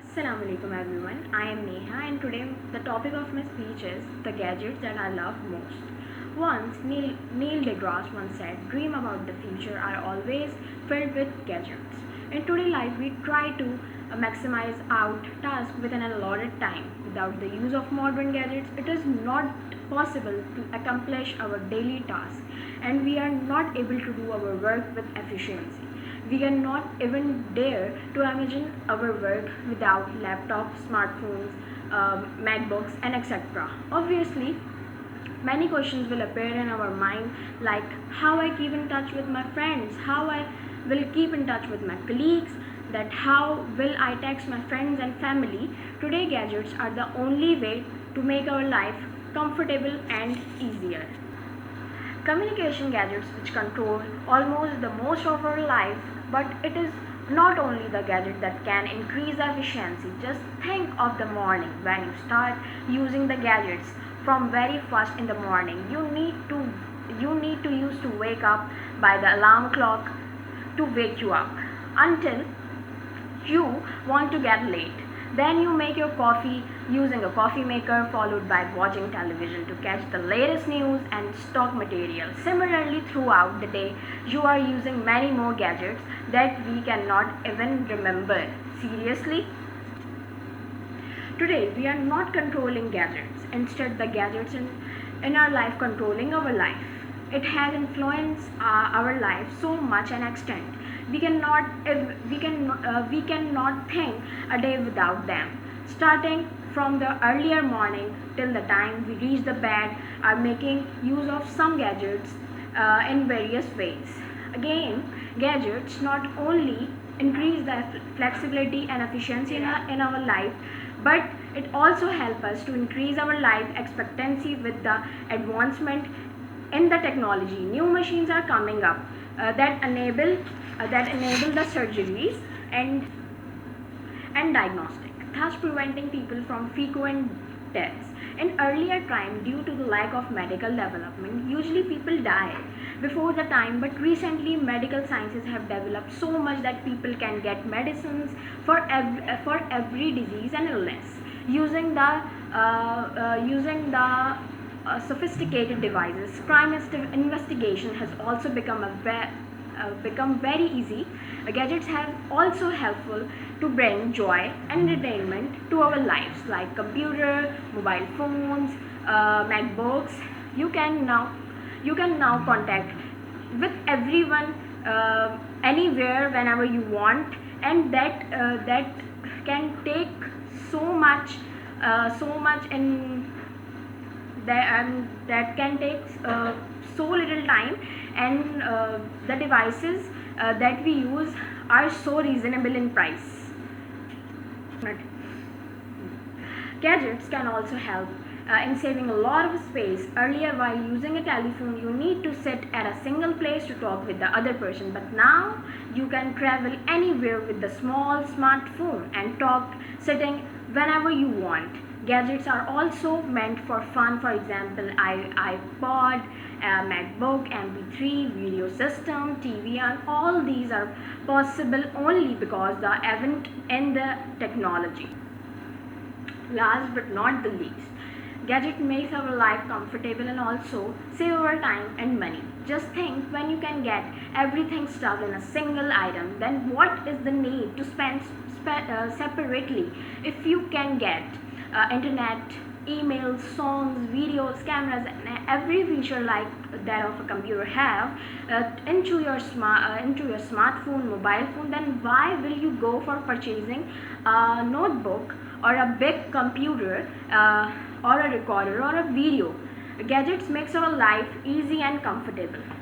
Assalamu alaikum everyone. I am Neha and today the topic of my speech is the gadgets that I love most. Once Neil deGrasse once said, dream about the future are always filled with gadgets. In today's life we try to maximize out tasks within an allotted time. Without the use of modern gadgets, it is not possible to accomplish our daily tasks and we are not able to do our work with efficiency. We cannot even dare to imagine our work without laptops, smartphones, MacBooks, and etc. Obviously, many questions will appear in our mind like how I keep in touch with my friends, how I will keep in touch with my colleagues, that how will I text my friends and family. Today gadgets are the only way to make our life comfortable and easier. Communication gadgets which control almost the most of our life, but it is not only the gadget that can increase the efficiency. Just think of the morning when you start using the gadgets from very first in the morning. You need to use to wake up by the alarm clock to wake you up until you want to get late. Then you make your coffee using a coffee maker followed by watching television to catch the latest news and stock material. Similarly, throughout the day, you are using many more gadgets that we cannot even remember. Seriously? Today, we are not controlling gadgets. Instead, the gadgets in our life controlling our life. It has influenced our life so much an extent. We cannot think a day without them. Starting from the earlier morning till the time we reach the bed, are making use of some gadgets in various ways. Again, gadgets not only increase the flexibility and efficiency in our life, but it also helps us to increase our life expectancy with the advancement in the technology. New machines are coming up that enable the surgeries and diagnostic, thus preventing people from frequent deaths. In earlier time, due to the lack of medical development, usually people die before the time, but recently medical sciences have developed so much that people can get medicines for every disease and illness using the sophisticated devices. Crime investigation has also become very easy. Gadgets have also helpful to bring joy and entertainment to our lives, like computer, mobile phones, MacBooks. You can now contact with everyone anywhere whenever you want, and that can take so much in that can take so little time, and the devices that we use are so reasonable in price. Gadgets can also help in saving a lot of space. Earlier, while using a telephone, you need to sit at a single place to talk with the other person, but now you can travel anywhere with the small smartphone and talk sitting whenever you want. Gadgets are also meant for fun, for example, iPod, MacBook, MP3, video system, TV, and all these are possible only because the advent in the technology. Last but not the least, gadget makes our life comfortable and also save our time and money. Just think, when you can get everything stuffed in a single item, then what is the need to spend separately if you can get internet, emails, songs, videos, cameras, and every feature like that of a computer have into your smartphone, mobile phone? Then why will you go for purchasing a notebook or a big computer or a recorder or a video? Gadgets makes our life easy and comfortable.